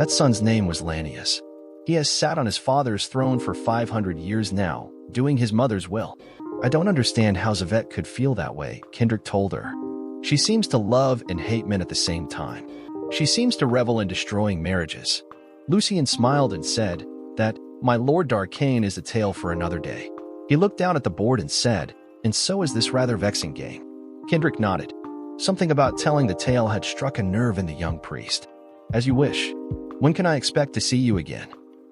That son's name was Lanius. He has sat on his father's throne for 500 years now, doing his mother's will. I don't understand how Yvette could feel that way, Kendrick told her. She seems to love and hate men at the same time. She seems to revel in destroying marriages. Lucien smiled and said that, "My Lord Darkane is a tale for another day." He looked down at the board and said, "And so is this rather vexing game." Kendrick nodded. Something about telling the tale had struck a nerve in the young priest. "As you wish. When can I expect to see you again?"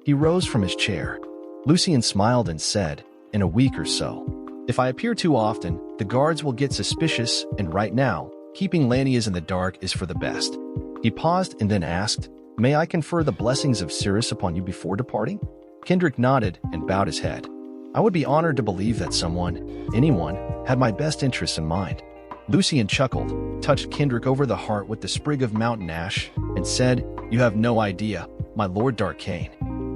He rose from his chair. Lucien smiled and said, "In a week or so. If I appear too often, the guards will get suspicious, and right now, keeping Lanius in the dark is for the best." He paused and then asked, "May I confer the blessings of Cirrus upon you before departing?" Kendrick nodded and bowed his head. "I would be honored to believe that anyone, had my best interests in mind." Lucien chuckled, touched Kendrick over the heart with the sprig of mountain ash, and said, "You have no idea, my Lord Darkane.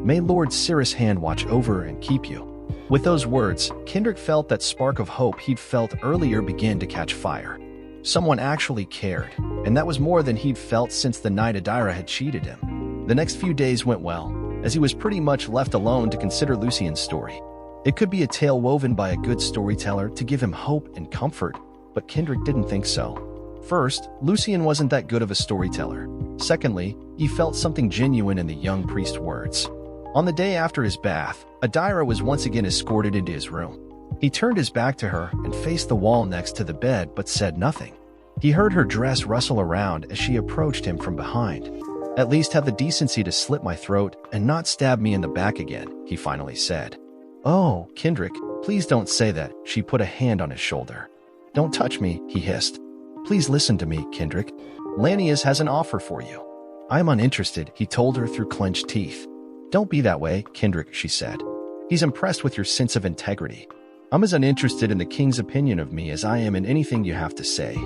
May Lord Cirrus' hand watch over and keep you." With those words, Kendrick felt that spark of hope he'd felt earlier begin to catch fire. Someone actually cared, and that was more than he'd felt since the night AITA had cheated him. The next few days went well, as he was pretty much left alone to consider Lucien's story. It could be a tale woven by a good storyteller to give him hope and comfort, but Kendrick didn't think so. First, Lucien wasn't that good of a storyteller. Secondly, he felt something genuine in the young priest's words. On the day after his bath, AITA was once again escorted into his room. He turned his back to her and faced the wall next to the bed but said nothing. He heard her dress rustle around as she approached him from behind. "At least have the decency to slit my throat and not stab me in the back again," he finally said. "Oh, Kendrick, please don't say that," she put a hand on his shoulder. "Don't touch me," he hissed. "Please listen to me, Kendrick. Lanius has an offer for you." "I am uninterested," he told her through clenched teeth. "Don't be that way, Kendrick," she said. "He's impressed with your sense of integrity. I'm as uninterested in the king's opinion of me as I am in anything you have to say."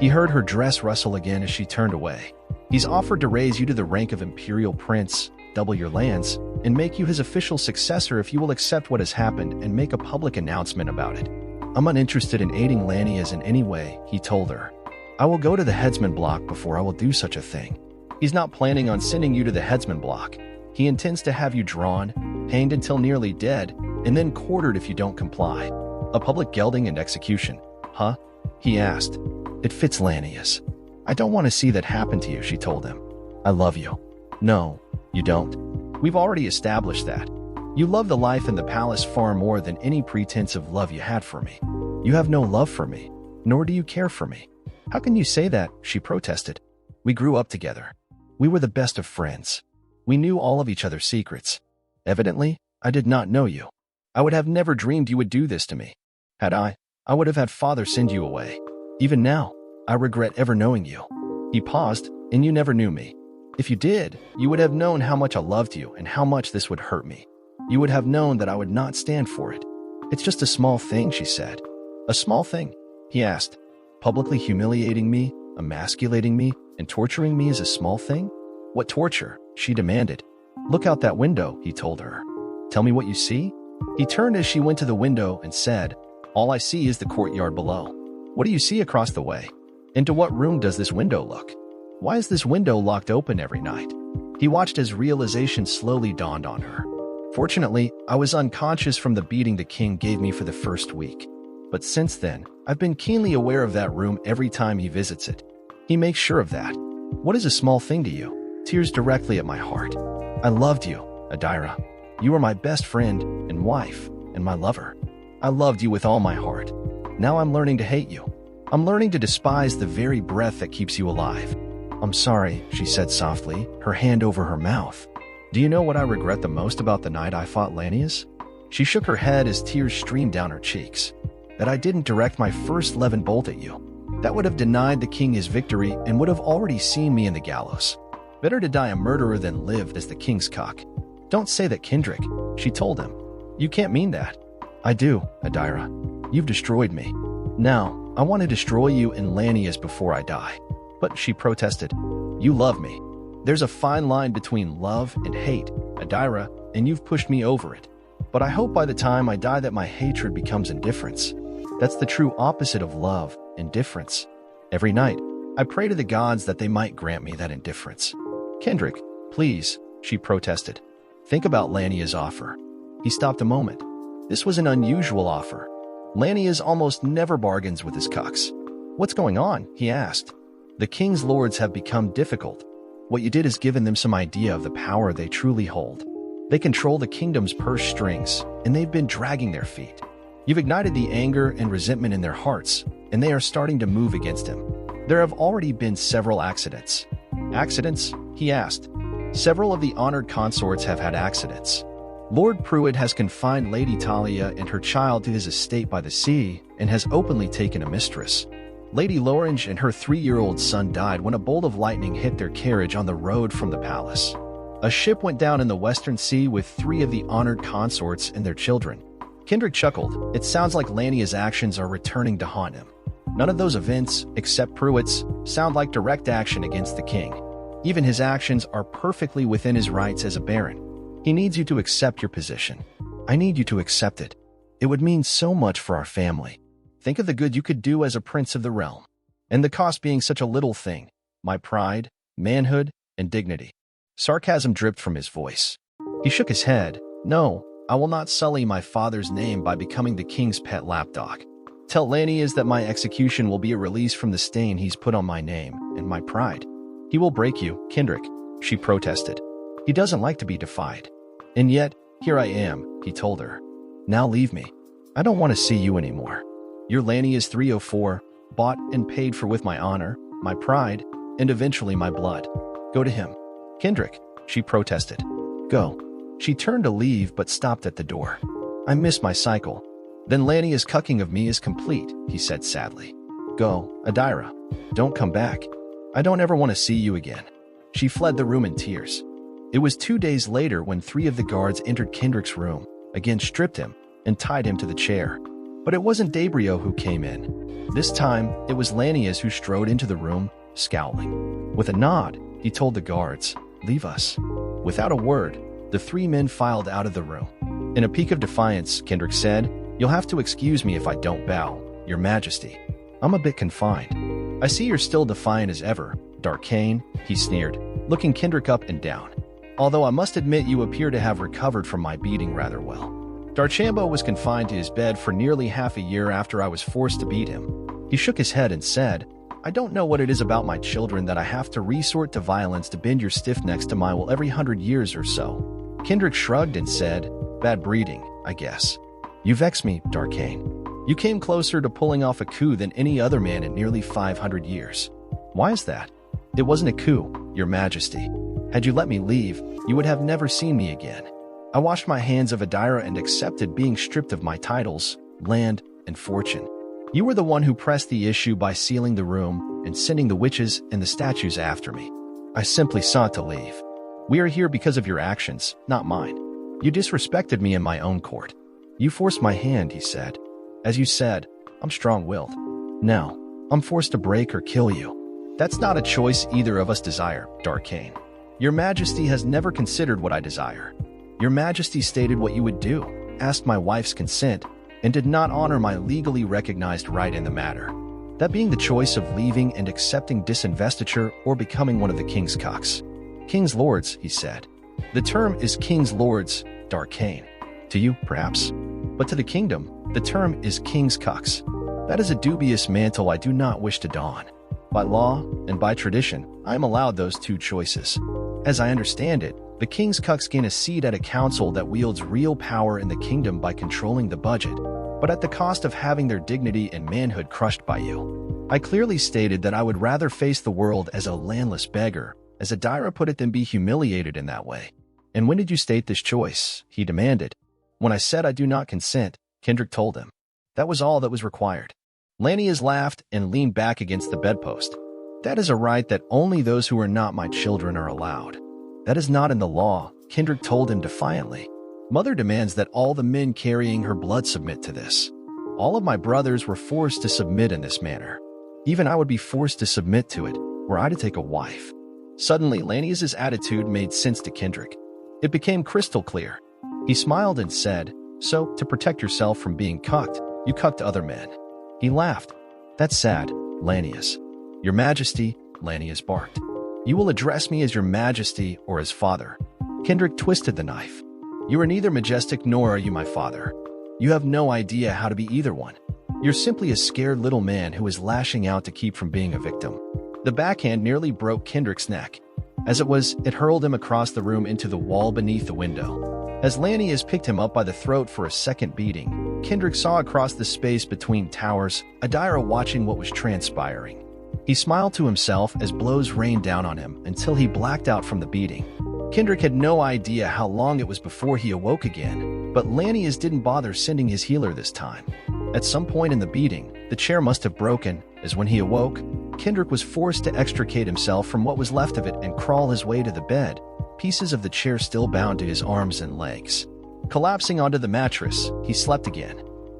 He heard her dress rustle again as she turned away. "He's offered to raise you to the rank of Imperial Prince, double your lands, and make you his official successor if you will accept what has happened and make a public announcement about it." "I'm uninterested in aiding Lanius in any way," he told her. "I will go to the headsman block before I will do such a thing." "He's not planning on sending you to the headsman block. He intends to have you drawn, hanged until nearly dead, and then quartered if you don't comply. A public gelding and execution, huh?" he asked. "It fits Lanius." "I don't want to see that happen to you," she told him. "I love you." "No, you don't. We've already established that. You love the life in the palace far more than any pretense of love you had for me. You have no love for me, nor do you care for me." "How can you say that?" she protested. "We grew up together. We were the best of friends. We knew all of each other's secrets. Evidently, I did not know you. I would have never dreamed you would do this to me. Had I would have had father send you away. Even now, I regret ever knowing you." He paused, "And you never knew me. If you did, you would have known how much I loved you and how much this would hurt me. You would have known that I would not stand for it." "It's just a small thing," she said. "A small thing?" he asked. "Publicly humiliating me, emasculating me, and torturing me is a small thing?" "What torture?" she demanded. "Look out that window," he told her. "Tell me what you see?" He turned as she went to the window and said, "All I see is the courtyard below." "What do you see across the way? Into what room does this window look? Why is this window locked open every night?" He watched as realization slowly dawned on her. "Fortunately, I was unconscious from the beating the king gave me for the first week. But since then, I've been keenly aware of that room every time he visits it. He makes sure of that." "What is a small thing to you?" Tears directly at my heart. "I loved you, AITA. You were my best friend and wife and my lover. I loved you with all my heart. Now I'm learning to hate you. I'm learning to despise the very breath that keeps you alive." "I'm sorry," she said softly, her hand over her mouth. "Do you know what I regret the most about the night I fought Lanius?" She shook her head as tears streamed down her cheeks. "That I didn't direct my first levin bolt at you. That would have denied the king his victory and would have already seen me in the gallows. Better to die a murderer than live as the king's cock." "Don't say that, Kendrick," she told him. "You can't mean that." "I do, AITA. You've destroyed me. Now, I want to destroy you and Lanius before I die." "But," she protested, "you love me. There's a fine line between love and hate, AITA, and you've pushed me over it. But I hope by the time I die that my hatred becomes indifference. That's the true opposite of love, indifference. Every night, I pray to the gods that they might grant me that indifference." "Kendrick, Please, she protested. Think about Lania's offer. He stopped a moment. This was an unusual offer. Lanius almost never bargains with his cucks. What's going on? He asked. The king's lords have become difficult. What you did is given them some idea of the power they truly hold. They control the kingdom's purse strings, and they've been dragging their feet. You've ignited the anger and resentment in their hearts, and they are starting to move against him. There have already been several accidents. Accidents? He asked. Several of the honored consorts have had accidents. Lord Pruitt has confined Lady Talia and her child to his estate by the sea and has openly taken a mistress. Lady Lorange and her 3-year-old son died when a bolt of lightning hit their carriage on the road from the palace. A ship went down in the Western Sea with 3 of the honored consorts and their children. Kendrick chuckled. It sounds like Lania's actions are returning to haunt him. None of those events, except Pruitt's, sound like direct action against the king. Even his actions are perfectly within his rights as a baron. He needs you to accept your position. I need you to accept it. It would mean so much for our family. Think of the good you could do as a prince of the realm. And the cost being such a little thing. My pride, manhood, and dignity. Sarcasm dripped from his voice. He shook his head. No, I will not sully my father's name by becoming the king's pet lapdog. Tell Lanius that my execution will be a release from the stain he's put on my name and my pride. He will break you, Kendrick, she protested. He doesn't like to be defied. And yet, here I am, he told her. Now leave me. I don't want to see you anymore. Your Lanius 304, bought and paid for with my honor, my pride, and eventually my blood. Go to him. Kendrick, she protested. Go. She turned to leave but stopped at the door. I miss my cycle. Then Lanius' cucking of me is complete, he said sadly. Go, Adira. Don't come back. I don't ever want to see you again. She fled the room in tears. It was 2 days later when 3 of the guards entered Kendrick's room, again stripped him, and tied him to the chair. But it wasn't Dabrio who came in. This time, it was Lanius who strode into the room, scowling. With a nod, he told the guards, Leave us. Without a word, the 3 men filed out of the room. In a peak of defiance, Kendrick said, You'll have to excuse me if I don't bow, Your Majesty. I'm a bit confined. I see you're still defiant as ever, Darkane, he sneered, looking Kendrick up and down. Although I must admit you appear to have recovered from my beating rather well. Darchambo was confined to his bed for nearly half a year after I was forced to beat him. He shook his head and said, I don't know what it is about my children that I have to resort to violence to bend your stiff necks to my will every 100 years or so. Kendrick shrugged and said, Bad breeding, I guess. You vex me, Darkane. You came closer to pulling off a coup than any other man in nearly 500 years. Why is that? It wasn't a coup, Your Majesty. Had you let me leave, you would have never seen me again. I washed my hands of Adira and accepted being stripped of my titles, land, and fortune. You were the one who pressed the issue by sealing the room and sending the witches and the statues after me. I simply sought to leave. We are here because of your actions, not mine. You disrespected me in my own court. You forced my hand, he said. As you said, I'm strong-willed. Now, I'm forced to break or kill you. That's not a choice either of us desire, Darkane. Your Majesty has never considered what I desire. Your Majesty stated what you would do, asked my wife's consent, and did not honor my legally recognized right in the matter. That being the choice of leaving and accepting disinvestiture or becoming one of the king's cucks. King's lords, he said. The term is king's lords, Darkane. To you, perhaps. But to the kingdom, the term is king's cucks. That is a dubious mantle I do not wish to don. By law and by tradition, I am allowed those 2 choices. As I understand it, the king's cucks gain a seat at a council that wields real power in the kingdom by controlling the budget, but at the cost of having their dignity and manhood crushed by you. I clearly stated that I would rather face the world as a landless beggar, as Adira put it, than be humiliated in that way. And when did you state this choice? He demanded. When I said I do not consent, Kendrick told him. That was all that was required. Lanius laughed and leaned back against the bedpost. That is a right that only those who are not my children are allowed. That is not in the law, Kendrick told him defiantly. Mother demands that all the men carrying her blood submit to this. All of my brothers were forced to submit in this manner. Even I would be forced to submit to it, were I to take a wife. Suddenly, Lanius's attitude made sense to Kendrick. It became crystal clear. He smiled and said, So, to protect yourself from being cucked, you cucked other men. He laughed. That's sad, Lanius. Your Majesty, Lanius barked. You will address me as your majesty or as father." Kendrick twisted the knife. "You are neither majestic nor are you my father. You have no idea how to be either one. You're simply a scared little man who is lashing out to keep from being a victim." The backhand nearly broke Kendrick's neck. As it was, it hurled him across the room into the wall beneath the window. As Lanius picked him up by the throat for a second beating, Kendrick saw across the space between towers, AITA watching what was transpiring. He smiled to himself as blows rained down on him until he blacked out from the beating. Kendrick had no idea how long it was before he awoke again, but Lanius didn't bother sending his healer this time. At some point in the beating, the chair must have broken, as when he awoke, Kendrick was forced to extricate himself from what was left of it and crawl his way to the bed, pieces of the chair still bound to his arms and legs. Collapsing onto the mattress, he slept again.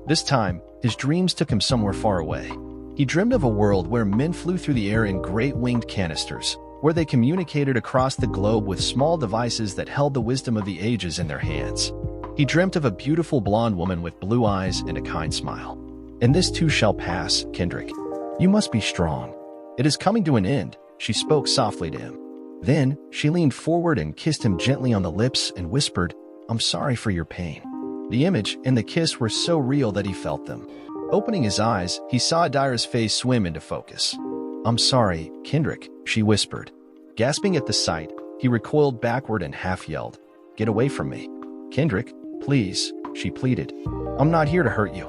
This time, his dreams took him somewhere far away. He dreamed of a world where men flew through the air in great winged canisters, where they communicated across the globe with small devices that held the wisdom of the ages in their hands. He dreamt of a beautiful blonde woman with blue eyes and a kind smile. "And this too shall pass, Kendrick. You must be strong. It is coming to an end," she spoke softly to him. Then, she leaned forward and kissed him gently on the lips and whispered, "I'm sorry for your pain." The image and the kiss were so real that he felt them. Opening his eyes, he saw AITA's face swim into focus. "I'm sorry, Kendrick," she whispered. Gasping at the sight, he recoiled backward and half-yelled, "Get away from me. Kendrick, please," she pleaded. "I'm not here to hurt you.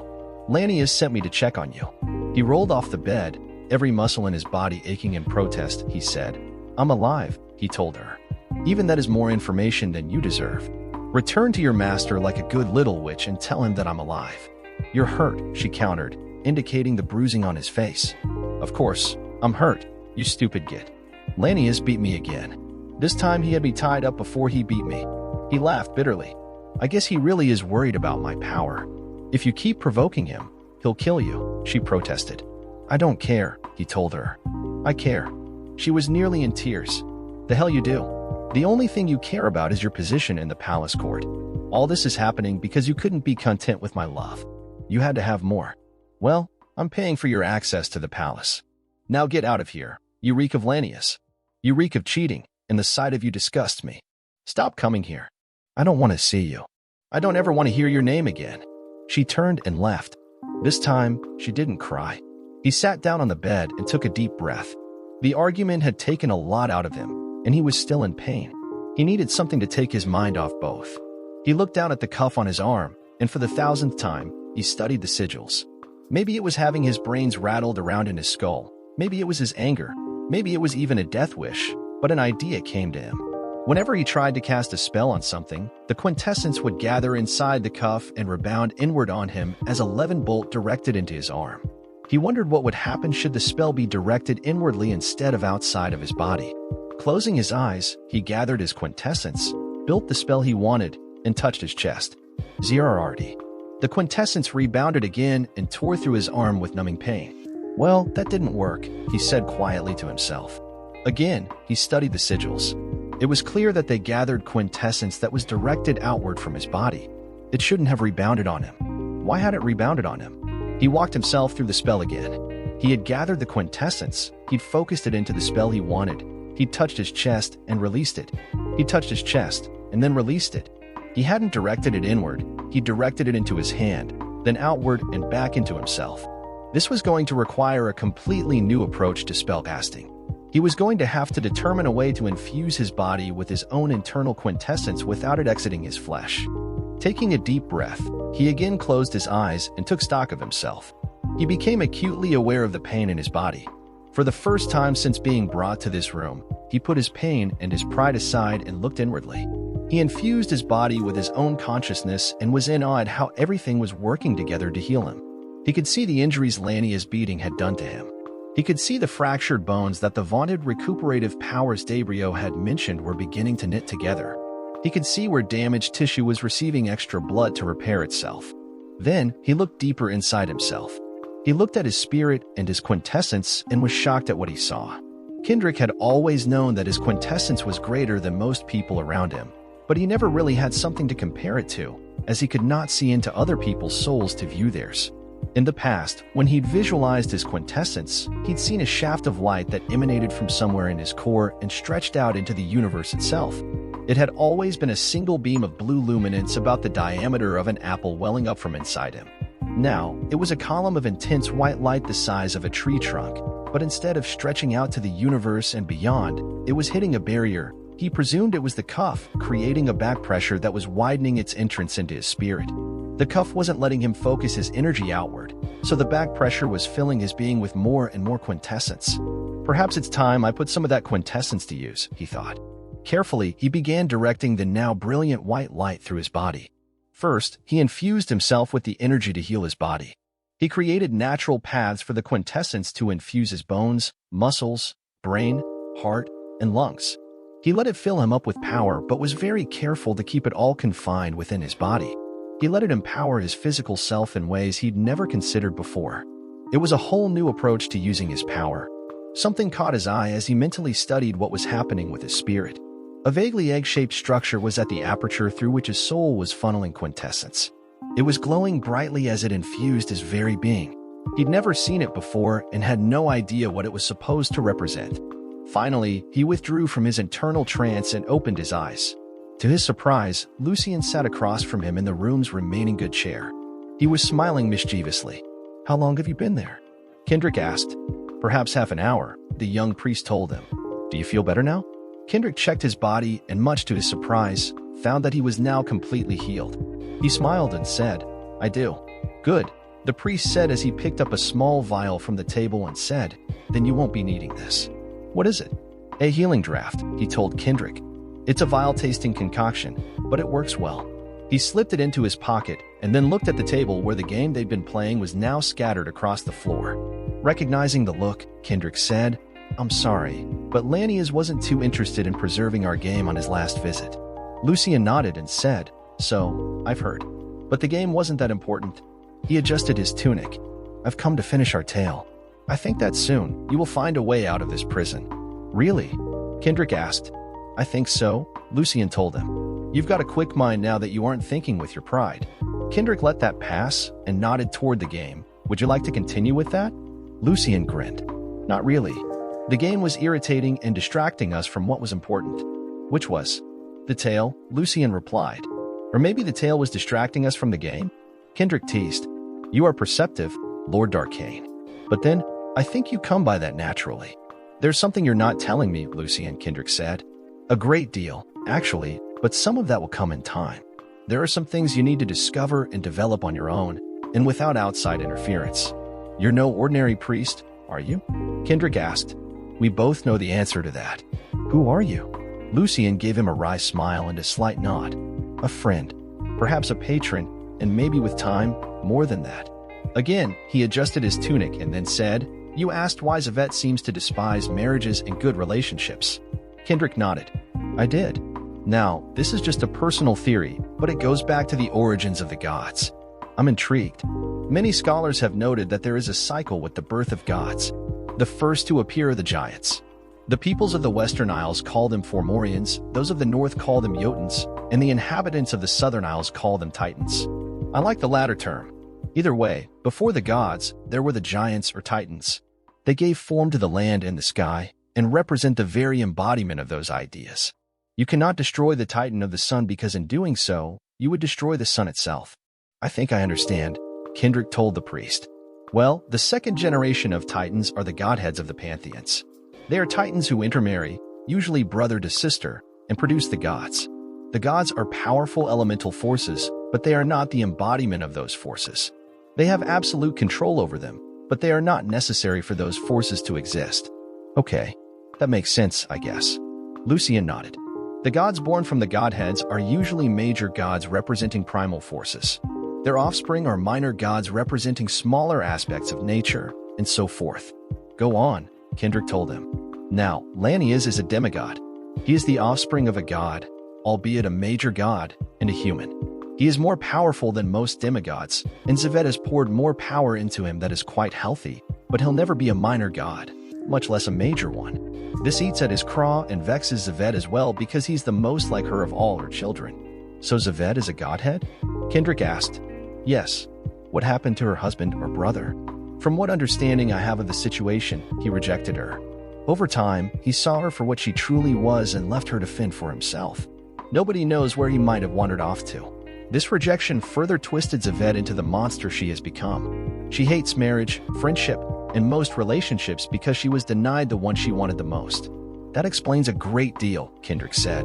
Lanius sent me to check on you." He rolled off the bed, every muscle in his body aching in protest. He said, "I'm alive," he told her. "Even that is more information than you deserve. Return to your master like a good little witch and tell him that I'm alive." "You're hurt," she countered, indicating the bruising on his face. "Of course, I'm hurt, you stupid git. Lanius beat me again. This time he had me tied up before he beat me." He laughed bitterly. "I guess he really is worried about my power. If you keep provoking him, he'll kill you," she protested. "I don't care," he told her. "I care." She was nearly in tears. "The hell you do? The only thing you care about is your position in the palace court. All this is happening because you couldn't be content with my love. You had to have more. Well, I'm paying for your access to the palace. Now get out of here. You reek of Lanius. You reek of cheating, and the sight of you disgusts me. Stop coming here. I don't want to see you. I don't ever want to hear your name again." She turned and left. This time, she didn't cry. He sat down on the bed and took a deep breath. The argument had taken a lot out of him, and he was still in pain. He needed something to take his mind off both. He looked down at the cuff on his arm, and for the 1,000th time, he studied the sigils. Maybe it was having his brains rattled around in his skull. Maybe it was his anger. Maybe it was even a death wish, but an idea came to him. Whenever he tried to cast a spell on something, the quintessence would gather inside the cuff and rebound inward on him as a 11 bolt directed into his arm. He wondered what would happen should the spell be directed inwardly instead of outside of his body. Closing his eyes, he gathered his quintessence, built the spell he wanted, and touched his chest. Zerardi. The quintessence rebounded again and tore through his arm with numbing pain. "Well, that didn't work," he said quietly to himself. Again, he studied the sigils. It was clear that they gathered quintessence that was directed outward from his body. It shouldn't have rebounded on him. Why had it rebounded on him? He walked himself through the spell again. He had gathered the quintessence. He'd focused it into the spell he wanted. He'd touched his chest and released it. He touched his chest and then released it. He hadn't directed it inward. He directed it into his hand, then outward and back into himself. This was going to require a completely new approach to spellcasting. He was going to have to determine a way to infuse his body with his own internal quintessence without it exiting his flesh. Taking a deep breath, he again closed his eyes and took stock of himself. He became acutely aware of the pain in his body. For the first time since being brought to this room, he put his pain and his pride aside and looked inwardly. He infused his body with his own consciousness and was in awe at how everything was working together to heal him. He could see the injuries Lania's beating had done to him. He could see the fractured bones that the vaunted recuperative powers Dabrio had mentioned were beginning to knit together. He could see where damaged tissue was receiving extra blood to repair itself. Then, he looked deeper inside himself. He looked at his spirit and his quintessence and was shocked at what he saw. Kendrick had always known that his quintessence was greater than most people around him, but he never really had something to compare it to, as he could not see into other people's souls to view theirs. In the past, when he'd visualized his quintessence, he'd seen a shaft of light that emanated from somewhere in his core and stretched out into the universe itself. It had always been a single beam of blue luminance about the diameter of an apple welling up from inside him. Now, it was a column of intense white light the size of a tree trunk, but instead of stretching out to the universe and beyond, it was hitting a barrier. He presumed it was the cuff, creating a back pressure that was widening its entrance into his spirit. The cuff wasn't letting him focus his energy outward, so the back pressure was filling his being with more and more quintessence. Perhaps it's time I put some of that quintessence to use, he thought. Carefully, he began directing the now brilliant white light through his body. First, he infused himself with the energy to heal his body. He created natural paths for the quintessence to infuse his bones, muscles, brain, heart, and lungs. He let it fill him up with power, but was very careful to keep it all confined within his body. He let it empower his physical self in ways he'd never considered before. It was a whole new approach to using his power. Something caught his eye as he mentally studied what was happening with his spirit. A vaguely egg-shaped structure was at the aperture through which his soul was funneling quintessence. It was glowing brightly as it infused his very being. He'd never seen it before and had no idea what it was supposed to represent. Finally, he withdrew from his internal trance and opened his eyes. To his surprise, Lucien sat across from him in the room's remaining good chair. He was smiling mischievously. "How long have you been there?" Kendrick asked. "Perhaps half an hour," the young priest told him. "Do you feel better now?" Kendrick checked his body and, much to his surprise, found that he was now completely healed. He smiled and said, "I do." "Good," the priest said as he picked up a small vial from the table and said, "Then you won't be needing this." "What is it?" "A healing draft," he told Kendrick. "It's a vile-tasting concoction, but it works well." He slipped it into his pocket and then looked at the table where the game they'd been playing was now scattered across the floor. Recognizing the look, Kendrick said, "I'm sorry, but Lanius wasn't too interested in preserving our game on his last visit." Lucien nodded and said, "So, I've heard. But the game wasn't that important." He adjusted his tunic. "I've come to finish our tale. I think that soon you will find a way out of this prison." "Really?" Kendrick asked. "I think so," Lucien told him. "You've got a quick mind now that you aren't thinking with your pride." Kendrick let that pass and nodded toward the game. "Would you like to continue with that?" Lucien grinned. "Not really. The game was irritating and distracting us from what was important." "Which was?" "The tale," Lucien replied. "Or maybe the tale was distracting us from the game?" Kendrick teased. "You are perceptive, Lord Darkane. But then, I think you come by that naturally." "There's something you're not telling me," Lucien, Kendrick said. "A great deal, actually, but some of that will come in time. There are some things you need to discover and develop on your own, and without outside interference." "You're no ordinary priest, are you?" Kendrick asked. "We both know the answer to that." "Who are you?" Lucien gave him a wry smile and a slight nod. "A friend, perhaps a patron, and maybe with time, more than that." Again, he adjusted his tunic and then said, "You asked why Zavet seems to despise marriages and good relationships." Kendrick nodded. "I did. Now, this is just a personal theory, but it goes back to the origins of the gods. I'm intrigued. Many scholars have noted that there is a cycle with the birth of gods. The first to appear are the giants. The peoples of the Western Isles call them Formorians, those of the North call them Jotuns, and the inhabitants of the Southern Isles call them Titans. I like the latter term. Either way, before the gods, there were the giants or Titans. They gave form to the land and the sky, and represent the very embodiment of those ideas. You cannot destroy the Titan of the sun because in doing so, you would destroy the sun itself." "I think I understand," Kendrick told the priest. "Well, the second generation of Titans are the godheads of the pantheons. They are Titans who intermarry, usually brother to sister, and produce the gods. The gods are powerful elemental forces, but they are not the embodiment of those forces. They have absolute control over them, but they are not necessary for those forces to exist." "Okay, that makes sense, I guess." Lucien nodded. "The gods born from the godheads are usually major gods representing primal forces. Their offspring are minor gods representing smaller aspects of nature, and so forth." "Go on," Kendrick told him. "Now, Lanius is a demigod. He is the offspring of a god, albeit a major god, and a human. He is more powerful than most demigods, and Zavet has poured more power into him that is quite healthy, but he'll never be a minor god, much less a major one. This eats at his craw and vexes Zavet as well because he's the most like her of all her children." "So Zavet is a godhead?" Kendrick asked. "Yes. What happened to her husband or brother? From what understanding I have of the situation, he rejected her. Over time, he saw her for what she truly was and left her to fend for himself. Nobody knows where he might have wandered off to. This rejection further twisted Yvette into the monster she has become. She hates marriage, friendship, and most relationships because she was denied the one she wanted the most. That explains a great deal, Kendrick said.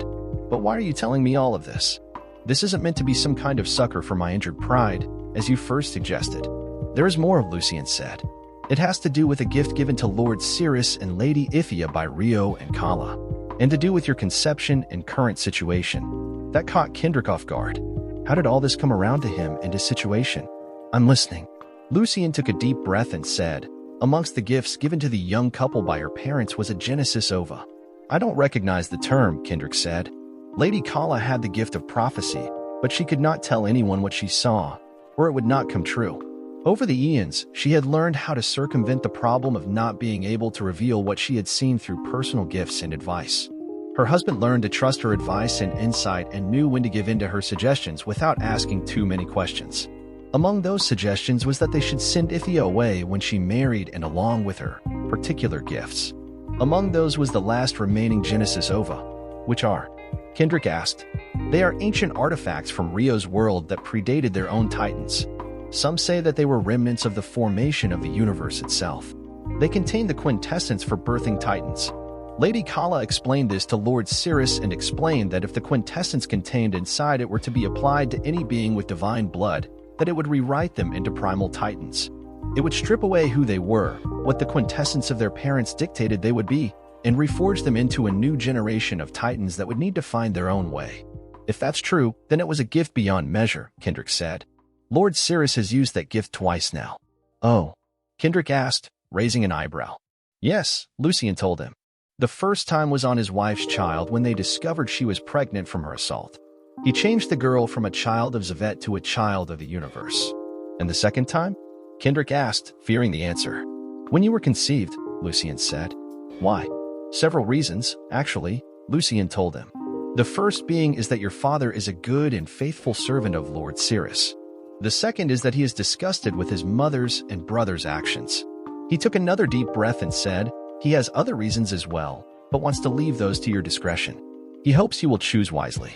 But why are you telling me all of this? This isn't meant to be some kind of succor for my injured pride, as you first suggested. There is more, Lucian said. It has to do with a gift given to Lord Cirrus and Lady Ithia by Rio and Kala, and to do with your conception and current situation. That caught Kendrick off guard. How did all this come around to him and his situation? I'm listening. Lucian took a deep breath and said, amongst the gifts given to the young couple by her parents was a Genesis ova. I don't recognize the term, Kendrick said. Lady Kala had the gift of prophecy, but she could not tell anyone what she saw, or it would not come true. Over the eons, she had learned how to circumvent the problem of not being able to reveal what she had seen through personal gifts and advice. Her husband learned to trust her advice and insight and knew when to give in to her suggestions without asking too many questions. Among those suggestions was that they should send Ithia away when she married and along with her particular gifts. Among those was the last remaining Genesis ova. Which are? Kendrick asked. They are ancient artifacts from Rio's world that predated their own titans. Some say that they were remnants of the formation of the universe itself. They contain the quintessence for birthing titans. Lady Kala explained this to Lord Cirrus and explained that if the quintessence contained inside it were to be applied to any being with divine blood, that it would rewrite them into primal titans. It would strip away who they were, what the quintessence of their parents dictated they would be, and reforge them into a new generation of titans that would need to find their own way. If that's true, then it was a gift beyond measure, Kendrick said. Lord Cirrus has used that gift twice now. Oh, Kendrick asked, raising an eyebrow. Yes, Lucian told him. The first time was on his wife's child when they discovered she was pregnant from her assault. He changed the girl from a child of Yvette to a child of the universe. And the second time? Kendrick asked, fearing the answer. When you were conceived, Lucian said. Why? Several reasons, actually, Lucian told him. The first being is that your father is a good and faithful servant of Lord Cirrus. The second is that he is disgusted with his mother's and brother's actions. He took another deep breath and said, he has other reasons as well, but wants to leave those to your discretion. He hopes you will choose wisely.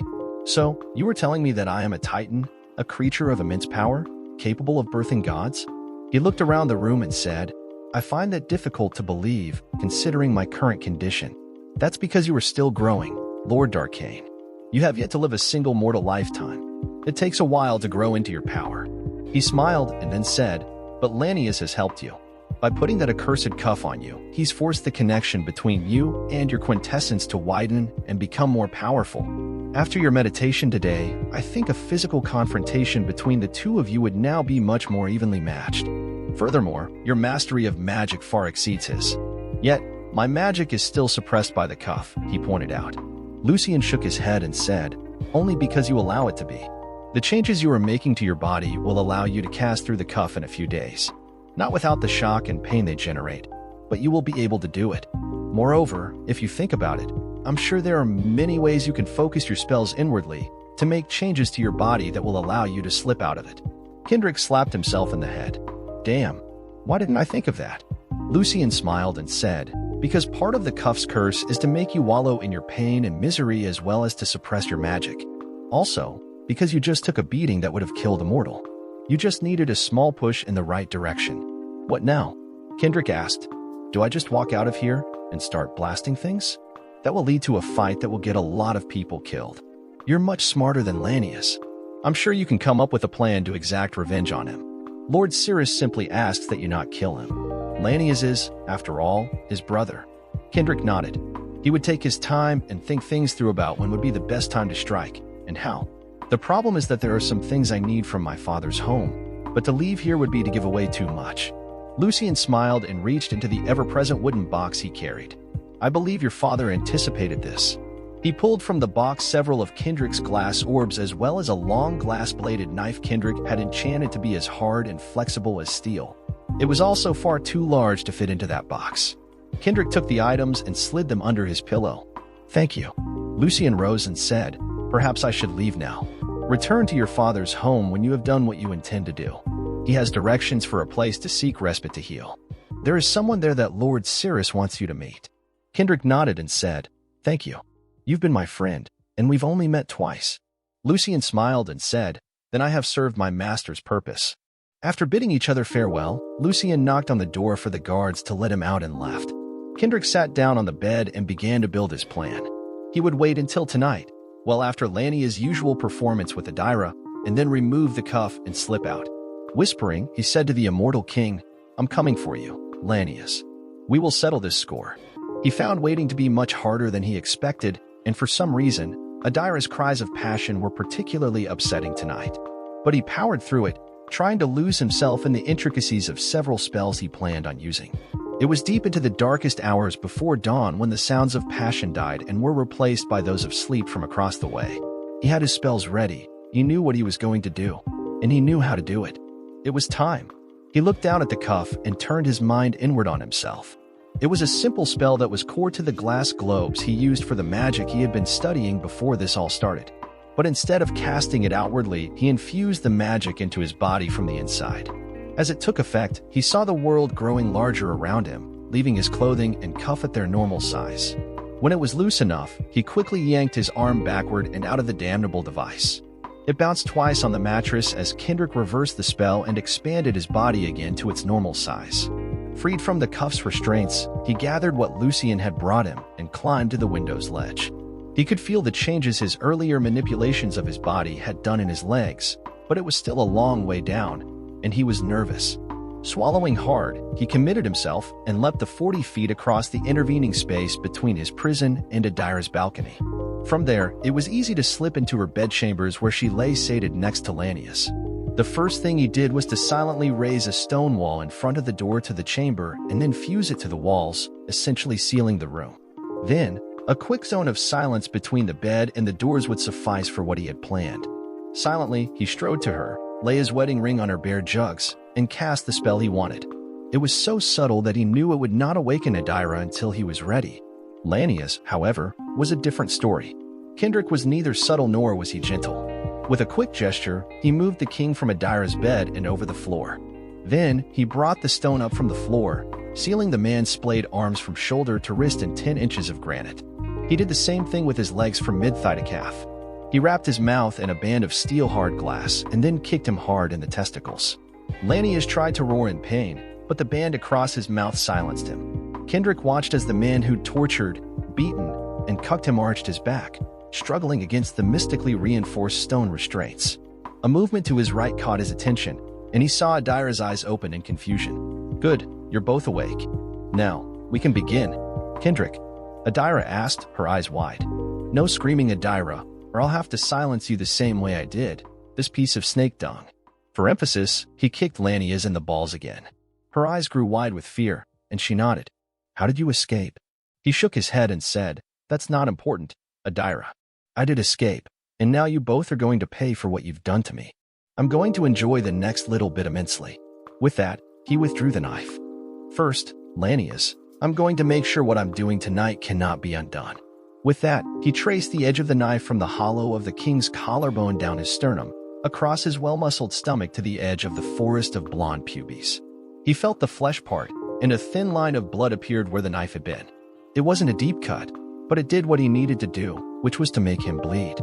So, you were telling me that I am a titan, a creature of immense power, capable of birthing gods? He looked around the room and said, I find that difficult to believe, considering my current condition. That's because you are still growing, Lord Darkane. You have yet to live a single mortal lifetime. It takes a while to grow into your power. He smiled and then said, but Lanius has helped you. By putting that accursed cuff on you, he's forced the connection between you and your quintessence to widen and become more powerful. After your meditation today, I think a physical confrontation between the two of you would now be much more evenly matched. Furthermore, your mastery of magic far exceeds his. Yet, my magic is still suppressed by the cuff, he pointed out. Lucian shook his head and said, only because you allow it to be. The changes you are making to your body will allow you to cast through the cuff in a few days. Not without the shock and pain they generate, but you will be able to do it. Moreover, if you think about it, I'm sure there are many ways you can focus your spells inwardly to make changes to your body that will allow you to slip out of it. Kendrick slapped himself in the head. Damn, why didn't I think of that? Lucian smiled and said, because part of the cuff's curse is to make you wallow in your pain and misery as well as to suppress your magic. Also, because you just took a beating that would have killed a mortal. You just needed a small push in the right direction. What now? Kendrick asked. Do I just walk out of here and start blasting things? That will lead to a fight that will get a lot of people killed. You're much smarter than Lanius. I'm sure you can come up with a plan to exact revenge on him. Lord Cirrus simply asks that you not kill him. Lanius is, after all, his brother. Kendrick nodded. He would take his time and think things through about when would be the best time to strike, and how. The problem is that there are some things I need from my father's home, but to leave here would be to give away too much. Lucian smiled and reached into the ever-present wooden box he carried. I believe your father anticipated this. He pulled from the box several of Kendrick's glass orbs as well as a long glass-bladed knife Kendrick had enchanted to be as hard and flexible as steel. It was also far too large to fit into that box. Kendrick took the items and slid them under his pillow. Thank you. Lucian rose and said, perhaps I should leave now. Return to your father's home when you have done what you intend to do. He has directions for a place to seek respite to heal. There is someone there that Lord Cirrus wants you to meet. Kendrick nodded and said, "Thank you. You've been my friend, and we've only met twice." Lucian smiled and said, "Then I have served my master's purpose." After bidding each other farewell, Lucian knocked on the door for the guards to let him out and left. Kendrick sat down on the bed and began to build his plan. He would wait until tonight, well after Lania's usual performance with AITA, and then remove the cuff and slip out. Whispering, he said to the immortal king, "I'm coming for you, Lanius. We will settle this score." He found waiting to be much harder than he expected, and for some reason, AITA's cries of passion were particularly upsetting tonight. But he powered through it, trying to lose himself in the intricacies of several spells he planned on using. It was deep into the darkest hours before dawn when the sounds of passion died and were replaced by those of sleep from across the way. He had his spells ready, he knew what he was going to do, and he knew how to do it. It was time. He looked down at the cuff and turned his mind inward on himself. It was a simple spell that was core to the glass globes he used for the magic he had been studying before this all started. But instead of casting it outwardly, he infused the magic into his body from the inside. As it took effect, he saw the world growing larger around him, leaving his clothing and cuff at their normal size. When it was loose enough, he quickly yanked his arm backward and out of the damnable device. It bounced twice on the mattress as Kendrick reversed the spell and expanded his body again to its normal size. Freed from the cuff's restraints, he gathered what Lucian had brought him and climbed to the window's ledge. He could feel the changes his earlier manipulations of his body had done in his legs, but it was still a long way down, and he was nervous. Swallowing hard, he committed himself and leapt the 40 feet across the intervening space between his prison and AITA's balcony. From there, it was easy to slip into her bedchambers where she lay sated next to Lanius. The first thing he did was to silently raise a stone wall in front of the door to the chamber and then fuse it to the walls, essentially sealing the room. Then, a quick zone of silence between the bed and the doors would suffice for what he had planned. Silently, he strode to her, lay his wedding ring on her bare jugs, and cast the spell he wanted. It was so subtle that he knew it would not awaken AITA until he was ready. Lanius, however, was a different story. Kendrick was neither subtle nor was he gentle. With a quick gesture, he moved the king from AITA's bed and over the floor. Then, he brought the stone up from the floor, sealing the man's splayed arms from shoulder to wrist in 10 inches of granite. He did the same thing with his legs from mid-thigh to calf. He wrapped his mouth in a band of steel-hard glass and then kicked him hard in the testicles. Lanius tried to roar in pain, but the band across his mouth silenced him. Kendrick watched as the man who'd tortured, beaten, and cucked him arched his back, struggling against the mystically reinforced stone restraints. A movement to his right caught his attention, and he saw AITA's eyes open in confusion. "Good, you're both awake. Now, we can begin." "Kendrick," AITA asked, her eyes wide. "No screaming, AITA, or I'll have to silence you the same way I did, this piece of snake dung." For emphasis, he kicked Lanius in the balls again. Her eyes grew wide with fear, and she nodded. "How did you escape?" He shook his head and said, "That's not important, AITA. I did escape, and now you both are going to pay for what you've done to me. I'm going to enjoy the next little bit immensely." With that, he withdrew the knife. "First, Lanius, I'm going to make sure what I'm doing tonight cannot be undone." With that, he traced the edge of the knife from the hollow of the king's collarbone down his sternum, across his well-muscled stomach to the edge of the forest of blonde pubes. He felt the flesh part, and a thin line of blood appeared where the knife had been. It wasn't a deep cut, but it did what he needed to do, which was to make him bleed.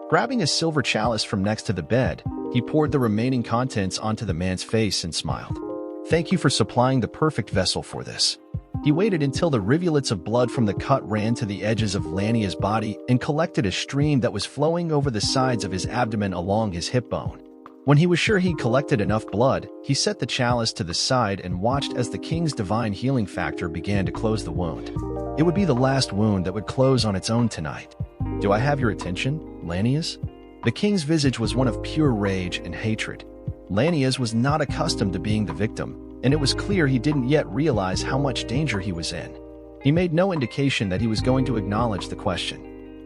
Grabbing a silver chalice from next to the bed, he poured the remaining contents onto the man's face and smiled. "Thank you for supplying the perfect vessel for this." He waited until the rivulets of blood from the cut ran to the edges of Lania's body and collected a stream that was flowing over the sides of his abdomen along his hip bone. When he was sure he'd collected enough blood, he set the chalice to the side and watched as the king's divine healing factor began to close the wound. It would be the last wound that would close on its own tonight. "Do I have your attention, Lanius?" The king's visage was one of pure rage and hatred. Lanius was not accustomed to being the victim, and it was clear he didn't yet realize how much danger he was in. He made no indication that he was going to acknowledge the question.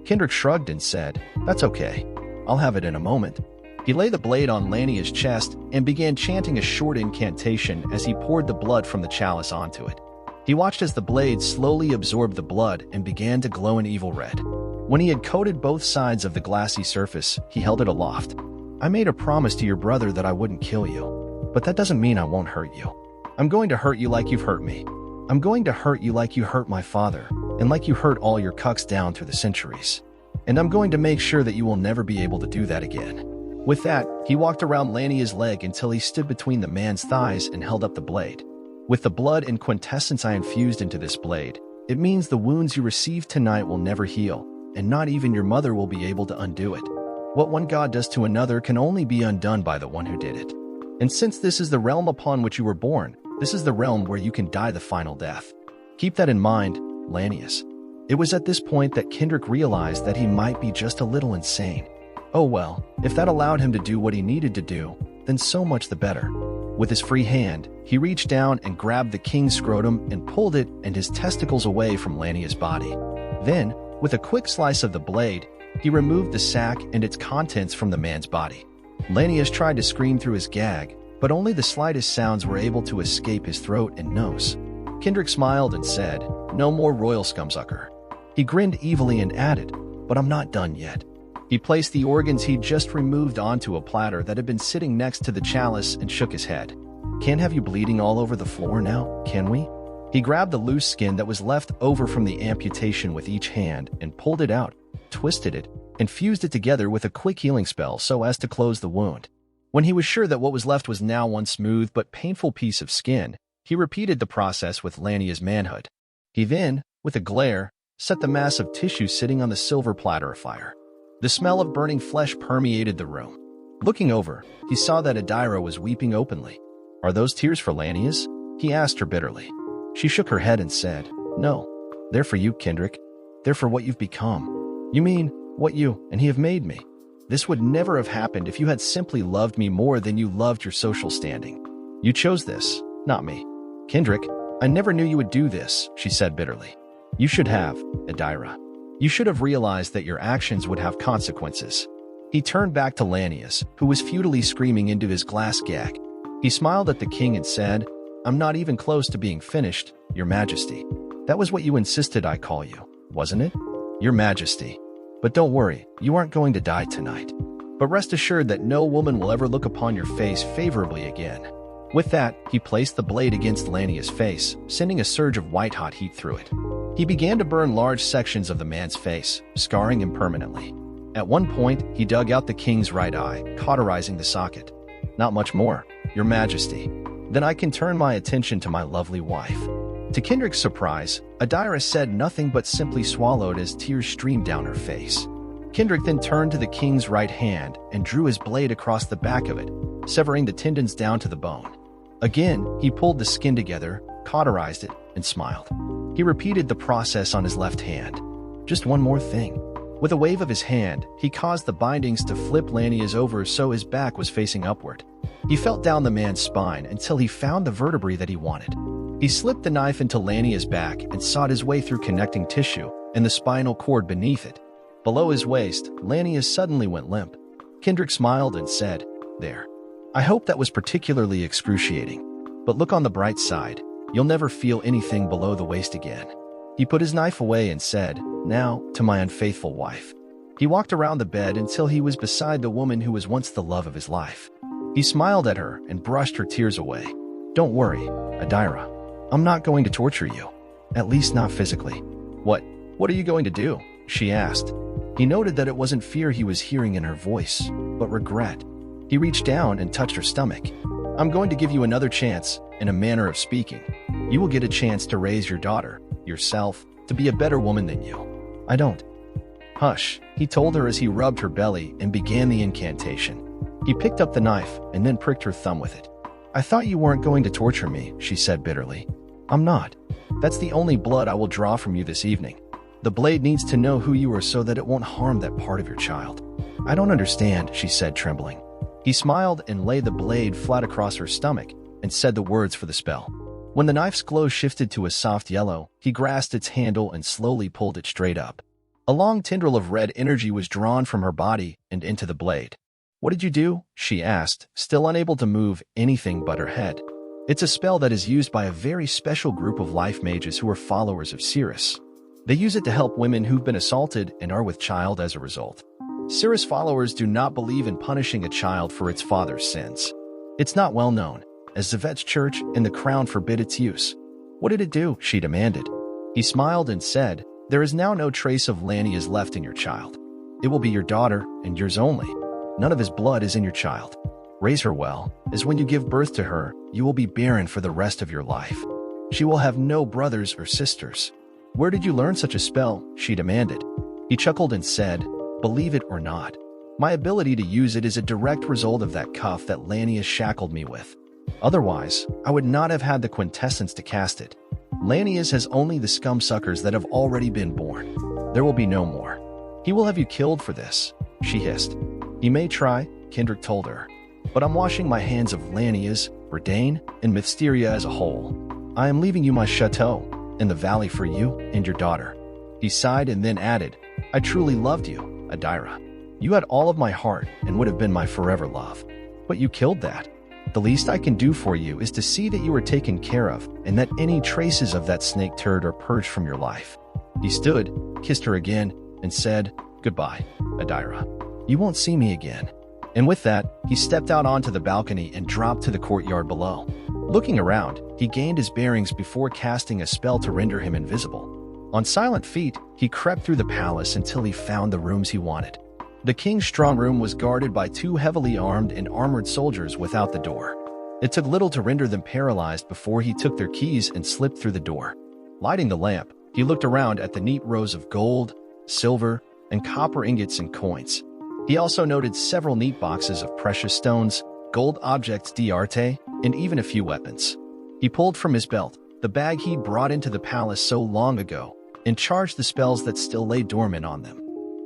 Kendrick shrugged and said, "That's okay. I'll have it in a moment." He laid the blade on Lanius' chest and began chanting a short incantation as he poured the blood from the chalice onto it. He watched as the blade slowly absorbed the blood and began to glow an evil red. When he had coated both sides of the glassy surface, he held it aloft. "I made a promise to your brother that I wouldn't kill you. But that doesn't mean I won't hurt you. I'm going to hurt you like you've hurt me. I'm going to hurt you like you hurt my father, and like you hurt all your cucks down through the centuries. And I'm going to make sure that you will never be able to do that again." With that, he walked around Lania's leg until he stood between the man's thighs and held up the blade. "With the blood and quintessence I infused into this blade, it means the wounds you receive tonight will never heal, and not even your mother will be able to undo it. What one god does to another can only be undone by the one who did it. And since this is the realm upon which you were born, this is the realm where you can die the final death. Keep that in mind, Lanius." It was at this point that Kendrick realized that he might be just a little insane. Oh well, if that allowed him to do what he needed to do, then so much the better. With his free hand, he reached down and grabbed the king's scrotum and pulled it and his testicles away from Lania's body. Then, with a quick slice of the blade, he removed the sack and its contents from the man's body. Lanius tried to scream through his gag, but only the slightest sounds were able to escape his throat and nose. Kendrick smiled and said, "No more royal scumsucker." He grinned evilly and added, "But I'm not done yet." He placed the organs he'd just removed onto a platter that had been sitting next to the chalice and shook his head. "Can't have you bleeding all over the floor now, can we?" He grabbed the loose skin that was left over from the amputation with each hand and pulled it out, twisted it, and fused it together with a quick healing spell so as to close the wound. When he was sure that what was left was now one smooth but painful piece of skin, he repeated the process with Lania's manhood. He then, with a glare, set the mass of tissue sitting on the silver platter afire. The smell of burning flesh permeated the room. Looking over, he saw that Adira was weeping openly. "Are those tears for Lanius?" he asked her bitterly. She shook her head and said, "No, they're for you, Kendrick. They're for what you've become. You mean, what you and he have made me. This would never have happened if you had simply loved me more than you loved your social standing. You chose this, not me. Kendrick, I never knew you would do this," she said bitterly. "You should have, Adira. You should have realized that your actions would have consequences." He turned back to Lanius, who was futilely screaming into his glass gag. He smiled at the king and said, "I'm not even close to being finished, Your Majesty. That was what you insisted I call you, wasn't it? Your Majesty. But don't worry, you aren't going to die tonight. But rest assured that no woman will ever look upon your face favorably again." With that, he placed the blade against Lania's face, sending a surge of white-hot heat through it. He began to burn large sections of the man's face, scarring him permanently. At one point, he dug out the king's right eye, cauterizing the socket. "Not much more, Your Majesty. Then I can turn my attention to my lovely wife." To Kendrick's surprise, Adira said nothing but simply swallowed as tears streamed down her face. Kendrick then turned to the king's right hand and drew his blade across the back of it, severing the tendons down to the bone. Again, he pulled the skin together, cauterized it, and smiled. He repeated the process on his left hand. "Just one more thing." With a wave of his hand, he caused the bindings to flip Lanius over so his back was facing upward. He felt down the man's spine until he found the vertebrae that he wanted. He slipped the knife into Lania's back and sawed his way through connecting tissue and the spinal cord beneath it. Below his waist, Lanius suddenly went limp. Kendrick smiled and said, "There. I hope that was particularly excruciating. But look on the bright side. You'll never feel anything below the waist again." He put his knife away and said, "Now, to my unfaithful wife." He walked around the bed until he was beside the woman who was once the love of his life. He smiled at her and brushed her tears away. "Don't worry, Adira. I'm not going to torture you. At least not physically." What are you going to do?" she asked. He noted that it wasn't fear he was hearing in her voice, but regret. He reached down and touched her stomach. "I'm going to give you another chance, in a manner of speaking. You will get a chance to raise your daughter, yourself, to be a better woman than you." "I don't." "Hush," he told her as he rubbed her belly and began the incantation. He picked up the knife and then pricked her thumb with it. "I thought you weren't going to torture me," she said bitterly. "I'm not. That's the only blood I will draw from you this evening. The blade needs to know who you are so that it won't harm that part of your child." "I don't understand," she said, trembling. He smiled and laid the blade flat across her stomach and said the words for the spell. When the knife's glow shifted to a soft yellow, he grasped its handle and slowly pulled it straight up. A long tendril of red energy was drawn from her body and into the blade. "What did you do?" she asked, still unable to move anything but her head. "It's a spell that is used by a very special group of life mages who are followers of Cirrus. They use it to help women who've been assaulted and are with child as a result. Cirrus followers do not believe in punishing a child for its father's sins. It's not well known, as Yvette's church and the crown forbid its use. What did it do? She demanded. He smiled and said, there is now no trace of Lania's left in your child. It will be your daughter, and yours only. None of his blood is in your child. Raise her well, as when you give birth to her, you will be barren for the rest of your life. She will have no brothers or sisters. Where did you learn such a spell? She demanded. He chuckled and said, believe it or not, my ability to use it is a direct result of that cuff that Lania shackled me with. Otherwise, I would not have had the quintessence to cast it. Lanius has only the scum-suckers that have already been born. There will be no more. He will have you killed for this, she hissed. He may try, Kendrick told her, but I'm washing my hands of Lanius, Verdane, and Mysteria as a whole. I am leaving you my chateau in the valley for you and your daughter. He sighed and then added, I truly loved you, Adira. You had all of my heart and would have been my forever love. But you killed that. The least I can do for you is to see that you are taken care of and that any traces of that snake turd are purged from your life. He stood, kissed her again, and said, goodbye, Adira. You won't see me again. And with that, he stepped out onto the balcony and dropped to the courtyard below. Looking around, he gained his bearings before casting a spell to render him invisible. On silent feet, he crept through the palace until he found the rooms he wanted. The king's strong room was guarded by 2 heavily armed and armored soldiers without the door. It took little to render them paralyzed before he took their keys and slipped through the door. Lighting the lamp, he looked around at the neat rows of gold, silver, and copper ingots and coins. He also noted several neat boxes of precious stones, gold objects d'arte, and even a few weapons. He pulled from his belt the bag he'd brought into the palace so long ago and charged the spells that still lay dormant on them.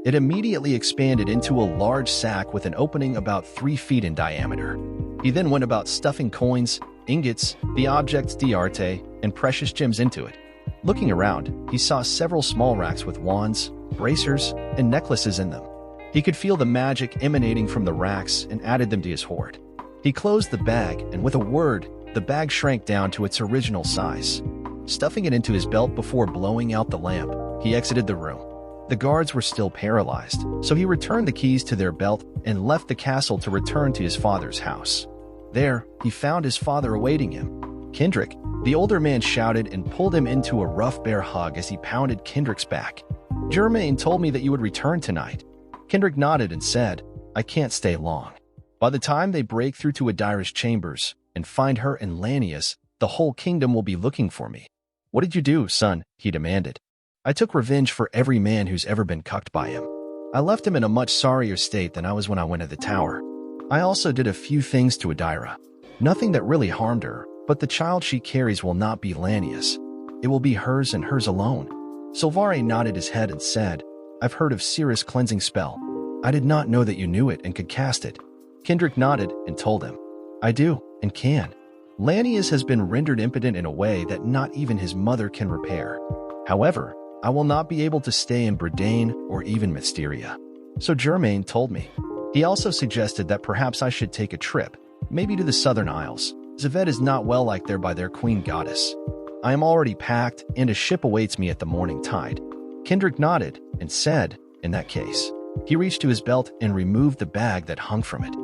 It immediately expanded into a large sack with an opening about 3 feet in diameter. He then went about stuffing coins, ingots, the objects d'arte, and precious gems into it. Looking around, he saw several small racks with wands, bracers, and necklaces in them. He could feel the magic emanating from the racks and added them to his hoard. He closed the bag, and with a word, the bag shrank down to its original size. Stuffing it into his belt before blowing out the lamp, he exited the room. The guards were still paralyzed, so he returned the keys to their belt and left the castle to return to his father's house. There, he found his father awaiting him. Kendrick, the older man shouted and pulled him into a rough bear hug as he pounded Kendrick's back. Germaine told me that you would return tonight. Kendrick nodded and said, I can't stay long. By the time they break through to Adira's chambers and find her and Lanius, the whole kingdom will be looking for me. What did you do, son? He demanded. I took revenge for every man who's ever been cucked by him. I left him in a much sorrier state than I was when I went to the tower. I also did a few things to Adira. Nothing that really harmed her, but the child she carries will not be Lanius. It will be hers and hers alone. Silvare nodded his head and said, I've heard of Cirrus' cleansing spell. I did not know that you knew it and could cast it. Kendrick nodded and told him, I do and can. Lanius has been rendered impotent in a way that not even his mother can repair. However, I will not be able to stay in Verdane or even Mysteria. So Germaine told me. He also suggested that perhaps I should take a trip, maybe to the Southern Isles. Yvette is not well liked there by their queen goddess. I am already packed, and a ship awaits me at the morning tide. Kendrick nodded and said, in that case. He reached to his belt and removed the bag that hung from it.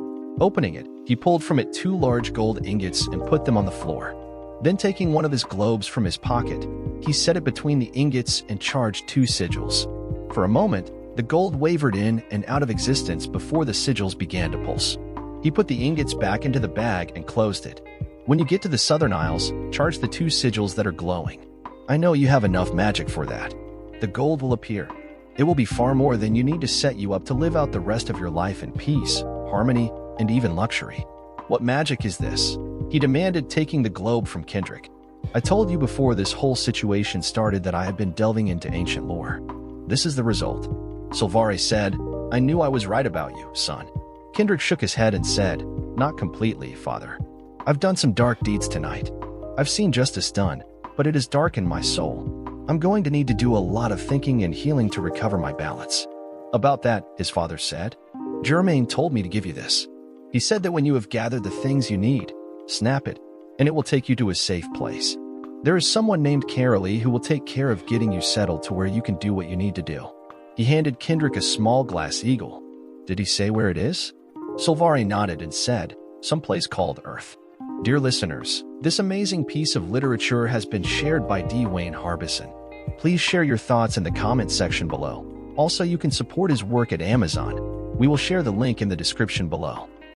Opening it, he pulled from it 2 large gold ingots and put them on the floor. Then taking one of his globes from his pocket, he set it between the ingots and charged 2 sigils. For a moment, the gold wavered in and out of existence before the sigils began to pulse. He put the ingots back into the bag and closed it. When you get to the Southern Isles, charge the 2 sigils that are glowing. I know you have enough magic for that. The gold will appear. It will be far more than you need to set you up to live out the rest of your life in peace, harmony, and even luxury. What magic is this? He demanded, taking the globe from Kendrick. I told you before this whole situation started that I had been delving into ancient lore. This is the result. Silvare said, I knew I was right about you, son. Kendrick shook his head and said, not completely, father. I've done some dark deeds tonight. I've seen justice done, but it has darkened my soul. I'm going to need to do a lot of thinking and healing to recover my balance. About that, his father said, Germaine told me to give you this. He said that when you have gathered the things you need, snap it, and it will take you to a safe place. There is someone named Carolee who will take care of getting you settled to where you can do what you need to do. He handed Kendrick a small glass eagle. Did he say where it is? Silvare nodded and said, someplace called Earth. Dear listeners, this amazing piece of literature has been shared by D. Wayne Harbison. Please share your thoughts in the comments section below. Also, you can support his work at Amazon. We will share the link in the description below.